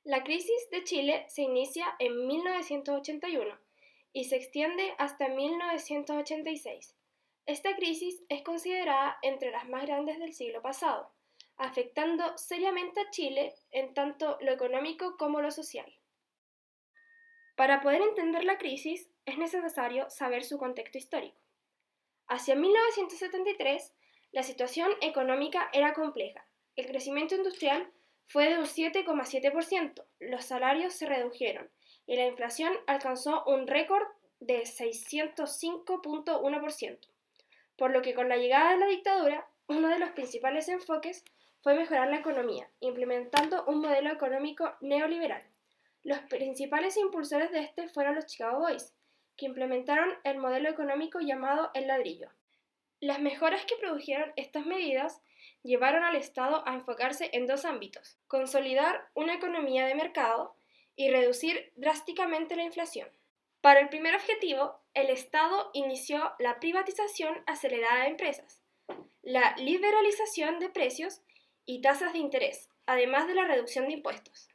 La crisis de Chile se inicia en 1981 y se extiende hasta 1986. Esta crisis es considerada entre las más grandes del siglo pasado, afectando seriamente a Chile en tanto lo económico como lo social. Para poder entender la crisis es necesario saber su contexto histórico. Hacia 1973, la situación económica era compleja. El crecimiento industrial fue de un 7,7%, los salarios se redujeron y la inflación alcanzó un récord de 605,1%, por lo que con la llegada de la dictadura, uno de los principales enfoques fue mejorar la economía, implementando un modelo económico neoliberal. Los principales impulsores de este fueron los Chicago Boys, que implementaron el modelo económico llamado el ladrillo. Las mejoras que produjeron estas medidas llevaron al Estado a enfocarse en dos ámbitos: consolidar una economía de mercado y reducir drásticamente la inflación. Para el primer objetivo, el Estado inició la privatización acelerada de empresas, la liberalización de precios y tasas de interés, además de la reducción de impuestos.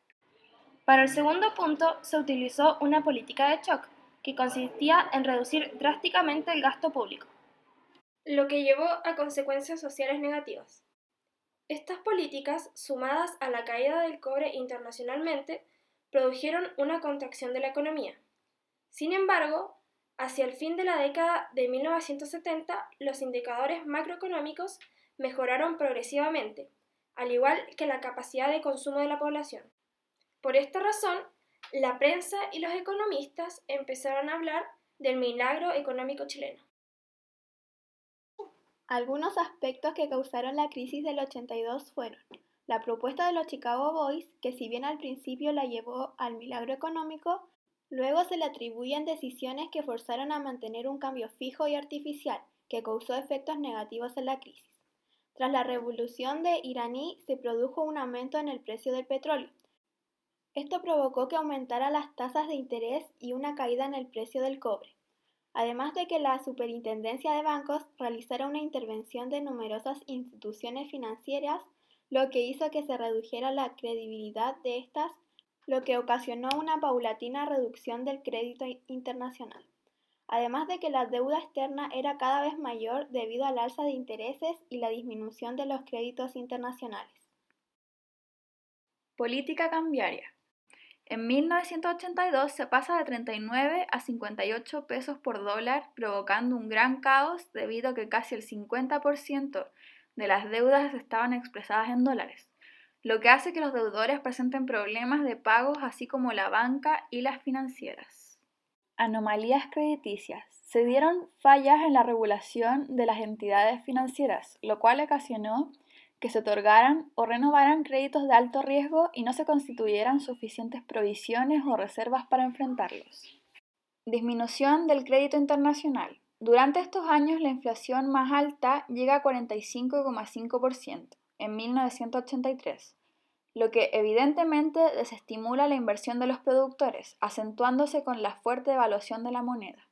Para el segundo punto, se utilizó una política de shock, que consistía en reducir drásticamente el gasto público, lo que llevó a consecuencias sociales negativas. Estas políticas, sumadas a la caída del cobre internacionalmente, produjeron una contracción de la economía. Sin embargo, hacia el fin de la década de 1970, los indicadores macroeconómicos mejoraron progresivamente, al igual que la capacidad de consumo de la población. Por esta razón, la prensa y los economistas empezaron a hablar del milagro económico chileno. Algunos aspectos que causaron la crisis del 82 fueron la propuesta de los Chicago Boys, que si bien al principio la llevó al milagro económico, luego se le atribuyen decisiones que forzaron a mantener un cambio fijo y artificial, que causó efectos negativos en la crisis. Tras la revolución de iraní se produjo un aumento en el precio del petróleo. Esto provocó que aumentara las tasas de interés y una caída en el precio del cobre. Además de que la Superintendencia de Bancos realizara una intervención de numerosas instituciones financieras, lo que hizo que se redujera la credibilidad de estas, lo que ocasionó una paulatina reducción del crédito internacional. Además de que la deuda externa era cada vez mayor debido al alza de intereses y la disminución de los créditos internacionales. Política cambiaria. En 1982 se pasa de 39 a 58 pesos por dólar, provocando un gran caos debido a que casi el 50% de las deudas estaban expresadas en dólares, lo que hace que los deudores presenten problemas de pagos así como la banca y las financieras. Anomalías crediticias. Se dieron fallas en la regulación de las entidades financieras, lo cual ocasionó que se otorgaran o renovaran créditos de alto riesgo y no se constituyeran suficientes provisiones o reservas para enfrentarlos. Disminución del crédito internacional. Durante estos años la inflación más alta llega a 45,5% en 1983, lo que evidentemente desestimula la inversión de los productores, acentuándose con la fuerte devaluación de la moneda.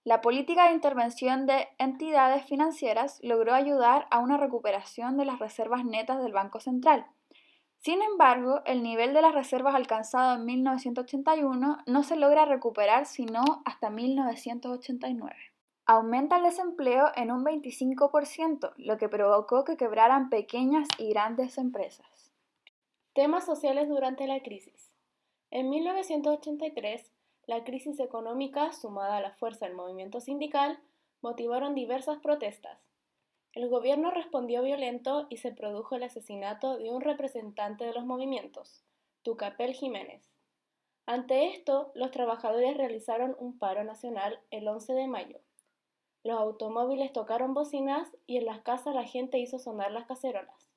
La política de intervención de entidades financieras logró ayudar a una recuperación de las reservas netas del Banco Central. Sin embargo, el nivel de las reservas alcanzado en 1981 no se logra recuperar sino hasta 1989. Aumenta el desempleo en un 25%, lo que provocó que quebraran pequeñas y grandes empresas. Temas sociales durante la crisis. En 1983, la crisis económica, sumada a la fuerza del movimiento sindical, motivaron diversas protestas. El gobierno respondió violento y se produjo el asesinato de un representante de los movimientos, Tucapel Jiménez. Ante esto, los trabajadores realizaron un paro nacional el 11 de mayo. Los automóviles tocaron bocinas y en las casas la gente hizo sonar las cacerolas.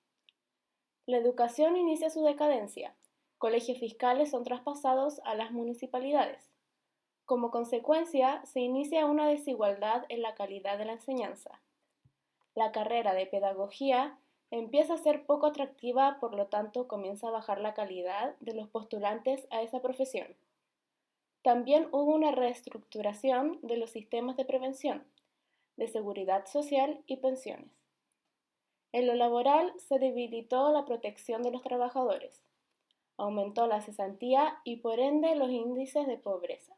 La educación inicia su decadencia. Colegios fiscales son traspasados a las municipalidades. Como consecuencia, se inicia una desigualdad en la calidad de la enseñanza. La carrera de pedagogía empieza a ser poco atractiva, por lo tanto comienza a bajar la calidad de los postulantes a esa profesión. También hubo una reestructuración de los sistemas de prevención, de seguridad social y pensiones. En lo laboral se debilitó la protección de los trabajadores. aumentó la cesantía y por ende los índices de pobreza.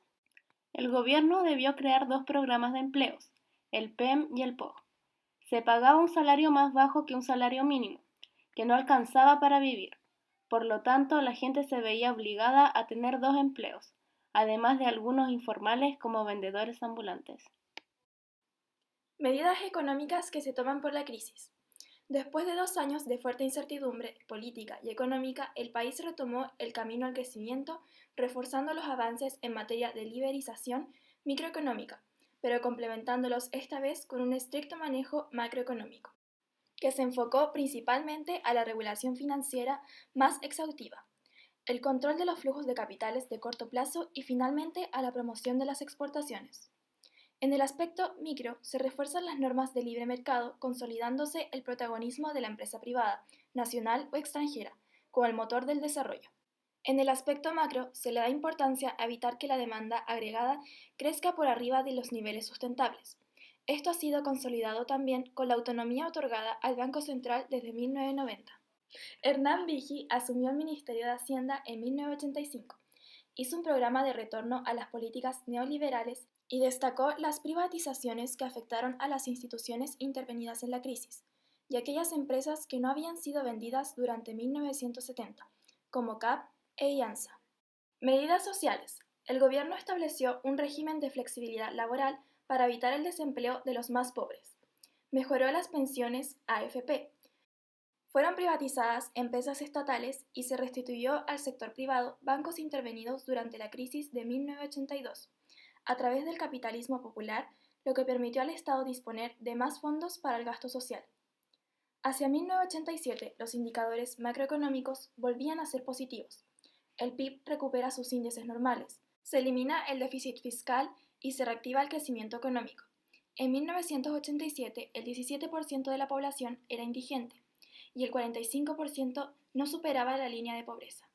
El gobierno debió crear 2 programas de empleos, el PEM y el POG. Se pagaba un salario más bajo que un salario mínimo, que no alcanzaba para vivir. Por lo tanto, la gente se veía obligada a tener 2 empleos, además de algunos informales como vendedores ambulantes. Medidas económicas que se toman por la crisis. Después de 2 años de fuerte incertidumbre política y económica, el país retomó el camino al crecimiento, reforzando los avances en materia de liberalización microeconómica, pero complementándolos esta vez con un estricto manejo macroeconómico, que se enfocó principalmente a la regulación financiera más exhaustiva, el control de los flujos de capitales de corto plazo y finalmente a la promoción de las exportaciones. En el aspecto micro, se refuerzan las normas de libre mercado, consolidándose el protagonismo de la empresa privada, nacional o extranjera, como el motor del desarrollo. En el aspecto macro, se le da importancia a evitar que la demanda agregada crezca por arriba de los niveles sustentables. Esto ha sido consolidado también con la autonomía otorgada al Banco Central desde 1990. Hernán Vigi asumió el Ministerio de Hacienda en 1985. Hizo un programa de retorno a las políticas neoliberales y destacó las privatizaciones que afectaron a las instituciones intervenidas en la crisis y aquellas empresas que no habían sido vendidas durante 1970, como CAP e IANSA. Medidas sociales. El gobierno estableció un régimen de flexibilidad laboral para evitar el desempleo de los más pobres. Mejoró las pensiones AFP. Fueron privatizadas empresas estatales y se restituyó al sector privado bancos intervenidos durante la crisis de 1982, a través del capitalismo popular, lo que permitió al Estado disponer de más fondos para el gasto social. Hacia 1987, los indicadores macroeconómicos volvían a ser positivos. El PIB recupera sus índices normales, se elimina el déficit fiscal y se reactiva el crecimiento económico. En 1987, el 17% de la población era indigente y el 45% no superaba la línea de pobreza.